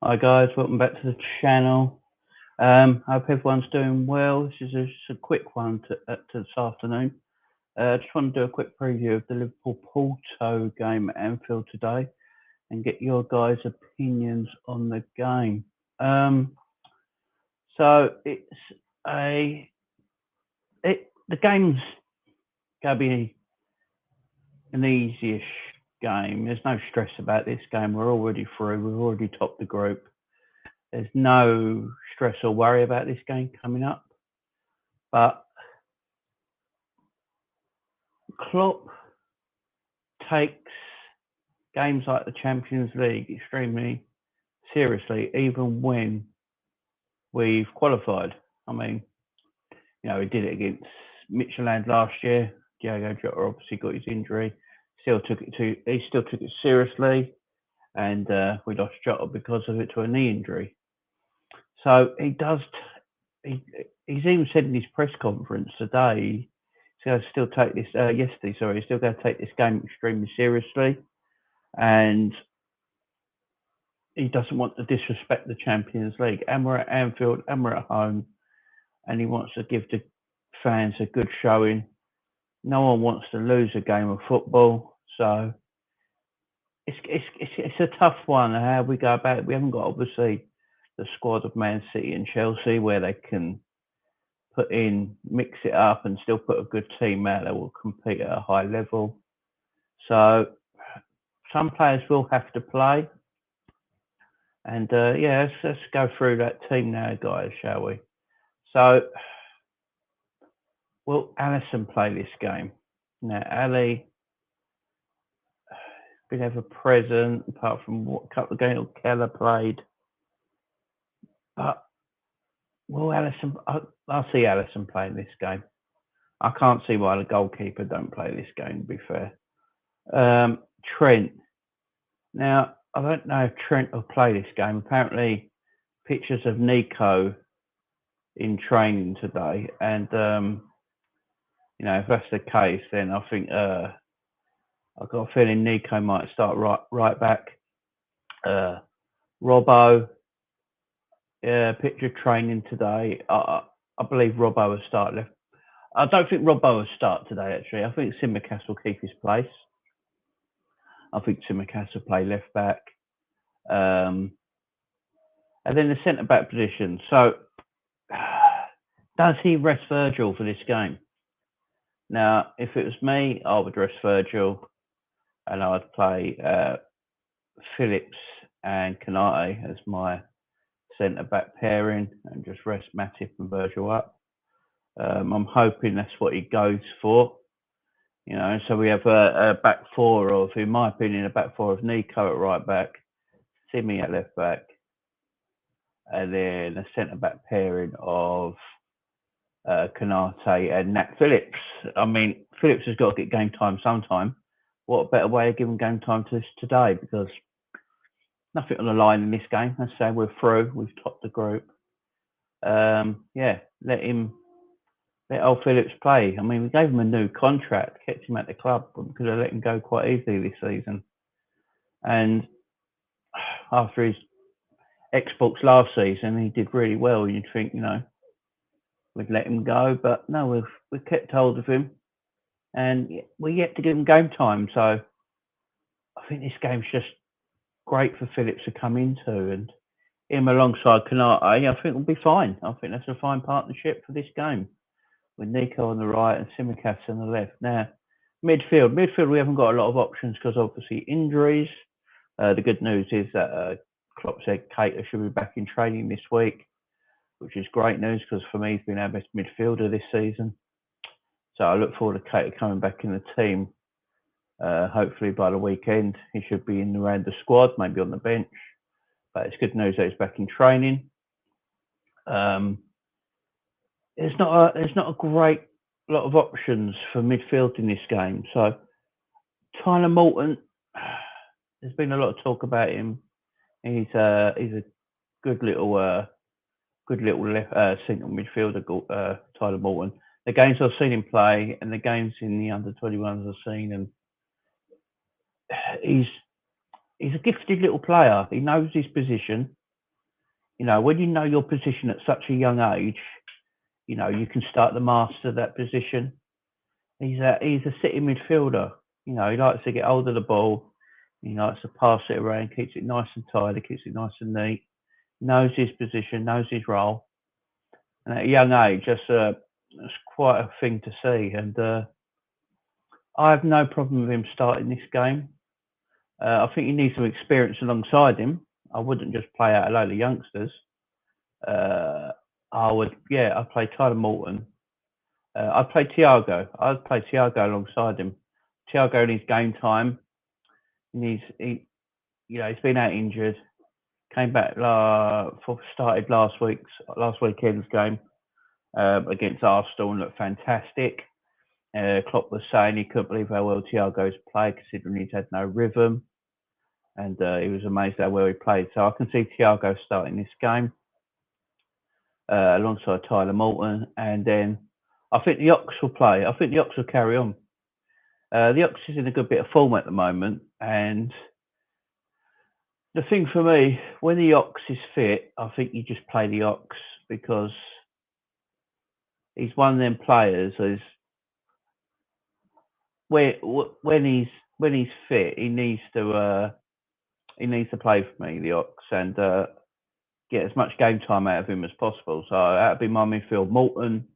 Hi guys, welcome back to the channel. Hope everyone's doing well. This is just a quick one to this afternoon. Just want to do a quick preview of the Liverpool Porto game at Anfield today and get your guys' opinions on the game. So the game's gonna be an easy-ish game. There's no stress about this game. We're already through. We've already topped the group. There's no stress or worry about this game coming up. But Klopp takes games like the Champions League extremely seriously, even when we've qualified. I mean, he did it against Midtjylland last year. Diogo Jota obviously got his injury. He still took it seriously, and we lost Jota because of it to a knee injury. So he does. He's even said in his press conference today he's going to still take this. Yesterday, sorry, he's still going to take this game extremely seriously, and he doesn't want to disrespect the Champions League. And we're at Anfield, and we're at home, and he wants to give the fans a good showing. No one wants to lose a game of football, so it's a tough one. How we go about it. We haven't got obviously the squad of Man City and Chelsea where they can mix it up and still put a good team out that will compete at a high level. So some players will have to play. And let's go through that team now, guys, shall we? So will Alisson play this game? Now, Ali been ever present, apart from what couple of games Keller played. But will Alisson? I'll see Alisson playing this game. I can't see why the goalkeeper don't play this game, to be fair. Trent. Now, I don't know if Trent will play this game. Apparently, pictures of Nico in training today. And, if that's the case, then I think I've got a feeling Nico might start right back. Robbo, picture training today. I believe Robbo will start left. I don't think Robbo will start today, actually. I think Tsimikas will keep his place. I think Tsimikas will play left back. And then the centre-back position. So, does he rest Virgil for this game? Now, if it was me, I would rest Virgil and I would play Phillips and Kanate as my centre-back pairing and just rest Matip and Virgil up. I'm hoping that's what he goes for. So we have a back four of, in my opinion, a back four of Nico at right back, Simi at left back, and then a centre-back pairing of Kanate and Nat Phillips. I mean, Phillips has got to get game time sometime. What better way of giving game time to us today? Because nothing on the line in this game. Let's say we're through. We've topped the group. Let old Phillips play. I mean, we gave him a new contract, kept him at the club, but we could have let him go quite easily this season. And after his exports last season, he did really well. You'd think, we'd let him go, but no, we've kept hold of him, and we're yet to give him game time. So I think this game's just great for Phillips to come into, and him alongside Kanate, I think will be fine. I think that's a fine partnership for this game, with Nico on the right and Tsimikas on the left. Now, midfield, we haven't got a lot of options because obviously injuries. The good news is that Klopp said Keita should be back in training this week, which is great news because for me, he's been our best midfielder this season. So I look forward to Keita coming back in the team. Hopefully by the weekend, he should be in around the squad, maybe on the bench. But it's good news that he's back in training. There's not a great lot of options for midfield in this game. So Tyler Morton, there's been a lot of talk about him. He's a good little left central midfielder, Tyler Morton. The games I've seen him play and the games in the under-21s I've seen him, he's a gifted little player. He knows his position. when you know your position at such a young age, you can start to master that position. He's a sitting midfielder. He likes to get hold of the ball. He likes to pass it around, keeps it nice and tidy, keeps it nice and neat. Knows his position, knows his role. And at a young age, that's quite a thing to see. And I have no problem with him starting this game. I think he needs some experience alongside him. I wouldn't just play out a load of youngsters. I'd play Tyler Morton. I'd play Thiago. I'd play Thiago alongside him. Thiago needs game time. He's been out injured. Came back started last weekend's game against Arsenal and looked fantastic. Klopp was saying he couldn't believe how well Thiago's played, considering he's had no rhythm, and he was amazed how well he played. So I can see Thiago starting this game alongside Tyler Morton, and then I think the Ox will play. I think the Ox will carry on. The Ox is in a good bit of form at the moment, and the thing for me, when the Ox is fit, I think you just play the Ox, because he's one of them players who's when he's fit, he needs to play for me, the Ox, and get as much game time out of him as possible. So that would be my midfield: Morton,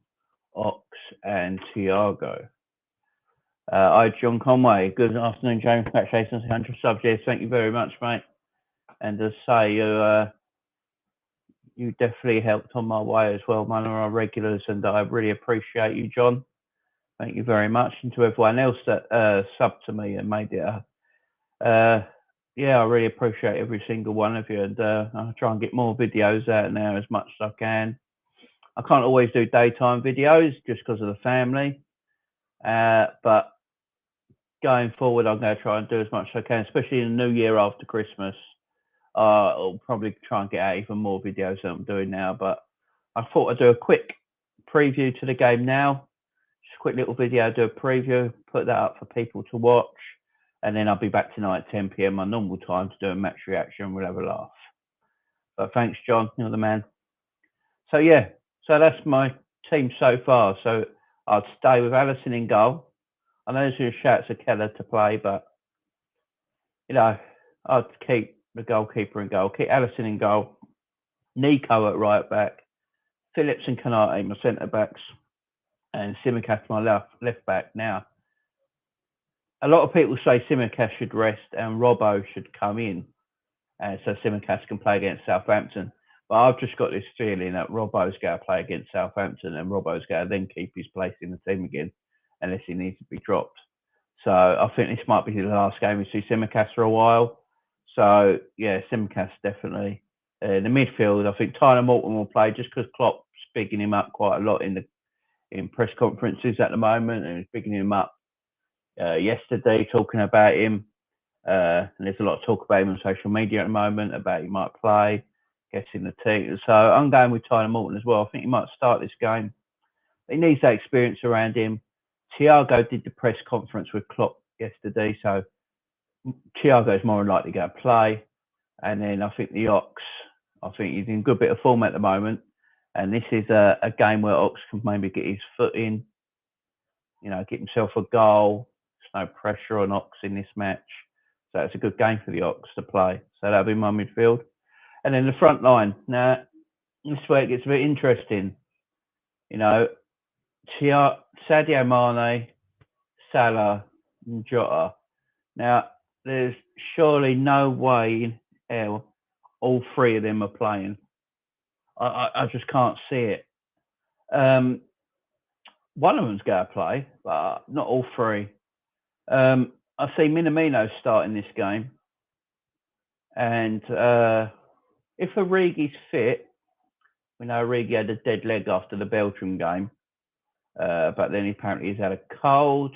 Ox, and Thiago. Hi, John Conway. Good afternoon, James. Congratulations on 100 subs. Yes, thank you very much, mate. And as I say, you definitely helped on my way as well, one of our regulars, and I really appreciate you, John. Thank you very much. And to everyone else that subbed to me and made it I really appreciate every single one of you, and I'll try and get more videos out now as much as I can. I can't always do daytime videos just because of the family, but going forward, I'm going to try and do as much as I can, especially in the new year after Christmas. I'll probably try and get out even more videos than I'm doing now, but I thought I'd do a quick preview to the game now. Just a quick little video, do a preview, put that up for people to watch, and then I'll be back tonight at 10 p.m. my normal time to do a match reaction. We'll have a laugh. But thanks, John. You're the man. So that's my team so far. So I'd stay with Allison in goal. I know there's shouts of Keller to play, but I'd keep the goalkeeper in goal. Keep Allison in goal. Nico at right back. Phillips and Kanate, my centre backs, and Tsimikas my left back. Now, a lot of people say Tsimikas should rest and Robbo should come in, so Tsimikas can play against Southampton. But I've just got this feeling that Robbo's going to play against Southampton, and Robbo's going to then keep his place in the team again, unless he needs to be dropped. So I think this might be the last game we see Tsimikas for a while. So Tsimikas definitely. In the midfield, I think Tyler Morton will play, just because Klopp's bigging him up quite a lot in press conferences at the moment, and he's bigging him up yesterday, talking about him. And there's a lot of talk about him on social media at the moment, about he might play, getting the team. So I'm going with Tyler Morton as well. I think he might start this game. He needs that experience around him. Thiago did the press conference with Klopp yesterday, so Thiago is more than likely going to play. And then I think the Ox, I think he's in a good bit of form at the moment. And this is a game where Ox can maybe get his foot in, get himself a goal. There's no pressure on Ox in this match. So it's a good game for the Ox to play. So that'll be my midfield. And then the front line. Now, this is where it gets a bit interesting. Sadio Mane, Salah, and Jota. Now, there's surely no way in hell all three of them are playing. I just can't see it. One of them's going to play, but not all three. I see Minamino starting this game. And if Origi's fit, we know Origi had a dead leg after the Belgium game, but then apparently he's had a cold.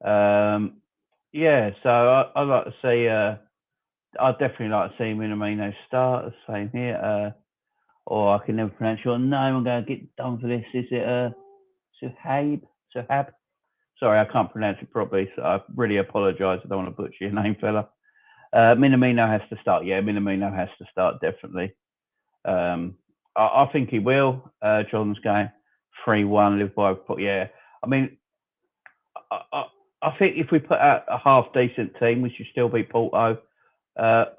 So I'd like to see. I'd definitely like to see Minamino start. The same here. Or I can never pronounce your name. I'm going to get done for this. Is it Suhab? Suhab? Sorry, I can't pronounce it properly, so I really apologise. I don't want to butcher your name, fella. Minamino has to start. Yeah, Minamino has to start, definitely. I think he will. John's game 3-1 Liverpool. Yeah, I mean, I, I, I think if we put out a half decent team, we should still beat Porto.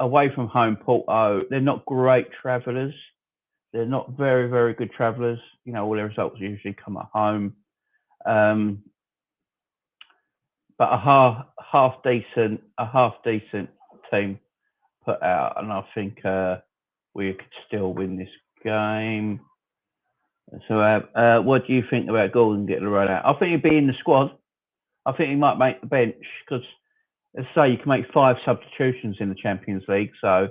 Away from home, Porto, they're not great travellers. They're not very, very good travellers. You know, all their results usually come at home. Um, but a half decent team put out, and I think we could still win this game. So, what do you think about Gordon getting the run out? I think he'd be in the squad. I think he might make the bench because, let's say, you can make 5 substitutions in the Champions League. So,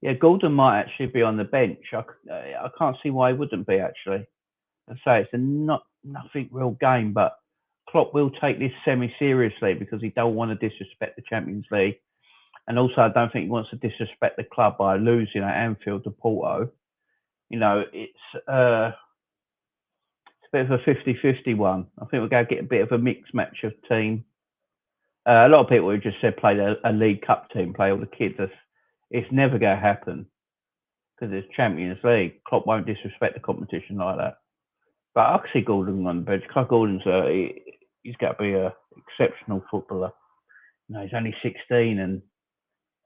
yeah, Gordon might actually be on the bench. I can't see why he wouldn't be actually. I say it's nothing real game, but Klopp will take this semi-seriously because he don't want to disrespect the Champions League, and also I don't think he wants to disrespect the club by losing at Anfield to Porto. You know, it's a bit of a 50-50 one. I think we're going to get a bit of a mixed match of team. A lot of people have just said play a League Cup team, play all the kids. It's never going to happen because it's Champions League. Klopp won't disrespect the competition like that. But I can see Gordon on the bench. Clark Gordon's he's got to be a exceptional footballer. You know, he's only 16, and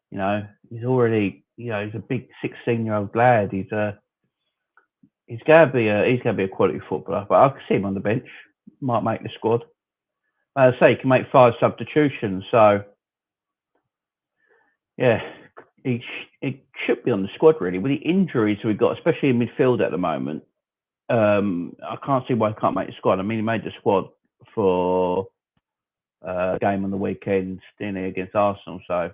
you know he's already he's a big 16-year-old lad. He's going to be a quality footballer. But I can see him on the bench. Might make the squad. As I say, he can make 5 substitutions. So yeah, he should be on the squad really. With the injuries we've got, especially in midfield at the moment. I can't see why he can't make the squad. I mean, he made the squad for a game on the weekend, didn't he, against Arsenal? So I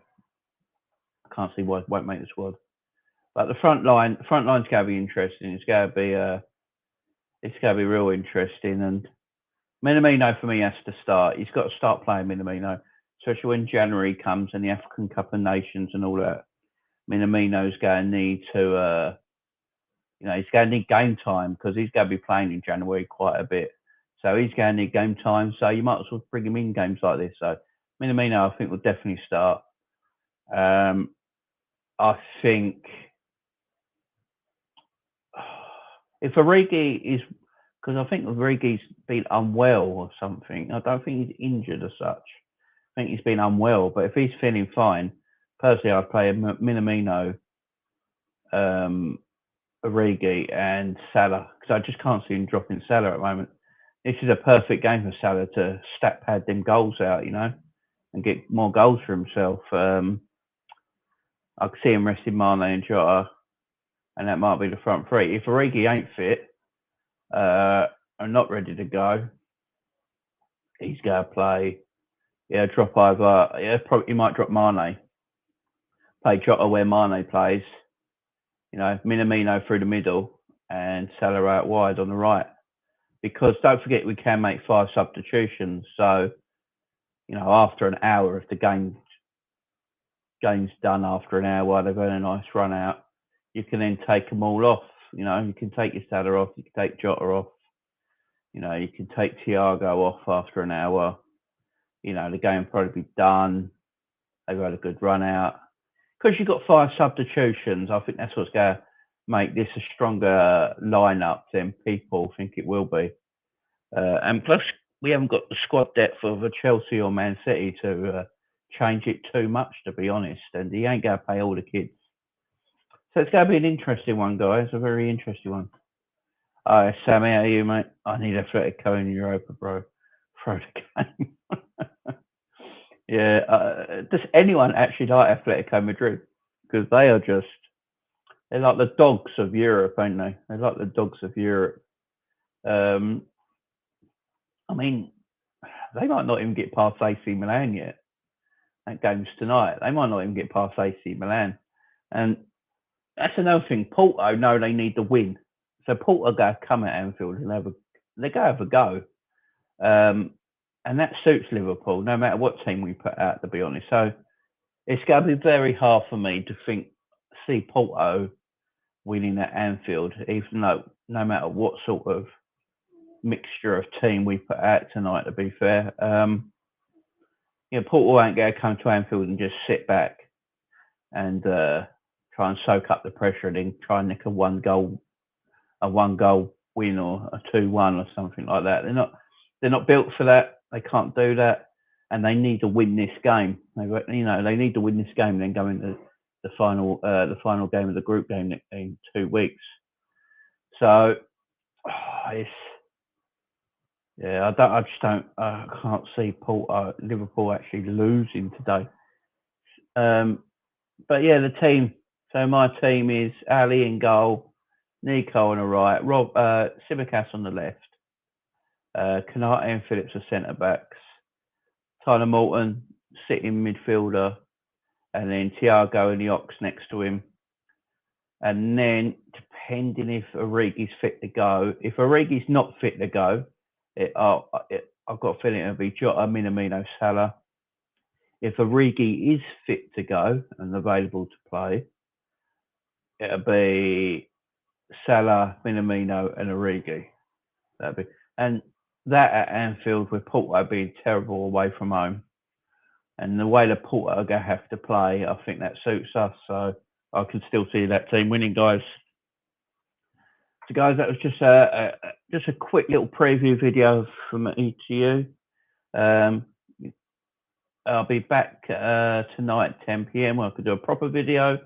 can't see why he won't make the squad. But the front line's going to be interesting. It's going to be real interesting. And Minamino for me has to start. He's got to start playing Minamino, especially when January comes and the African Cup of Nations and all that. Minamino's going to need to. He's going to need game time because he's going to be playing in January quite a bit. So he's going to need game time. So you might as well bring him in games like this. So Minamino, I think, will definitely start. I think if Origi is, because I think Origi's been unwell or something. I don't think he's injured as such. I think he's been unwell. But if he's feeling fine, personally, I'd play Minamino, Origi and Salah because I just can't see him dropping Salah at the moment. This is a perfect game for Salah to stat pad them goals out, and get more goals for himself. I could see him resting Mane and Jota, and that might be the front three. If Origi ain't fit and not ready to go, he's going to play. Yeah, drop over. Yeah, probably he might drop Mane. Play Jota where Mane plays. Minamino through the middle and Salah out wide on the right. Because don't forget, we can make 5 substitutions. So, after an hour, if the game's done after an hour, they've had a nice run out, you can then take them all off. You can take your Salah off, you can take Jota off. You can take Thiago off after an hour. The game will probably be done. They've had a good run out. Because you've got 5 substitutions, I think that's what's going to make this a stronger lineup than people think it will be. And plus, we haven't got the squad depth of a Chelsea or Man City to change it too much, to be honest. And he ain't going to play all the kids. So it's going to be an interesting one, guys. A very interesting one. Sammy, how are you, mate? I need Atletico in Europa, bro. Throw the game. Yeah, does anyone actually like Atletico Madrid? Because they're like the dogs of Europe, aren't they? They're like the dogs of Europe. I mean, they might not even get past AC Milan yet. That game's tonight. They might not even get past AC Milan. And that's another thing. Porto know they need the win. So Porto are going to come at Anfield and they're going to have a go. And that suits Liverpool, no matter what team we put out, to be honest. So it's going to be very hard for me to see Porto winning at Anfield, even though no matter what sort of mixture of team we put out tonight, to be fair. Porto ain't going to come to Anfield and just sit back and try and soak up the pressure and then try and nick a one goal win or a 2-1 or something like that. They're not built for that. They can't do that, and they need to win this game. They need to win this game and then go into the final game of the group game in 2 weeks. So I can't see Liverpool actually losing today. But yeah, the team. So my team is Ali in goal, Nico on the right, Tsimikas on the left, Kanate and Phillips are centre backs, Tyler Morton sitting midfielder, and then Thiago and the Ox next to him. And then, depending if Origi's fit to go, if Origi's not fit to go, I've got a feeling it'll be Jota, Minamino, Salah. If Origi is fit to go and available to play, it'll be Salah, Minamino, and Origi. And that at Anfield with Porto being terrible away from home, and the way the Porto are going to have to play, I think that suits us. So I can still see that team winning, guys. So, guys, that was just a quick little preview video from me to you. I'll be back tonight, 10 p.m. where I could do a proper video.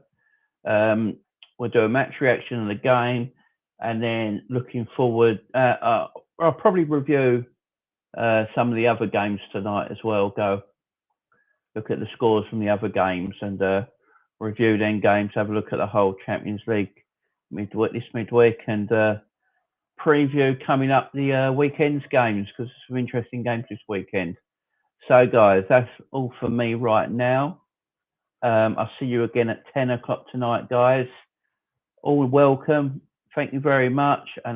We'll do a match reaction of the game, and then looking forward, I'll probably review some of the other games tonight as well. Go look at the scores from the other games and review them games. Have a look at the whole Champions League this midweek, and preview coming up the weekend's games, because there's some interesting games this weekend. So, guys, that's all for me right now. I'll see you again at 10 o'clock tonight, guys. All welcome. Thank you very much. And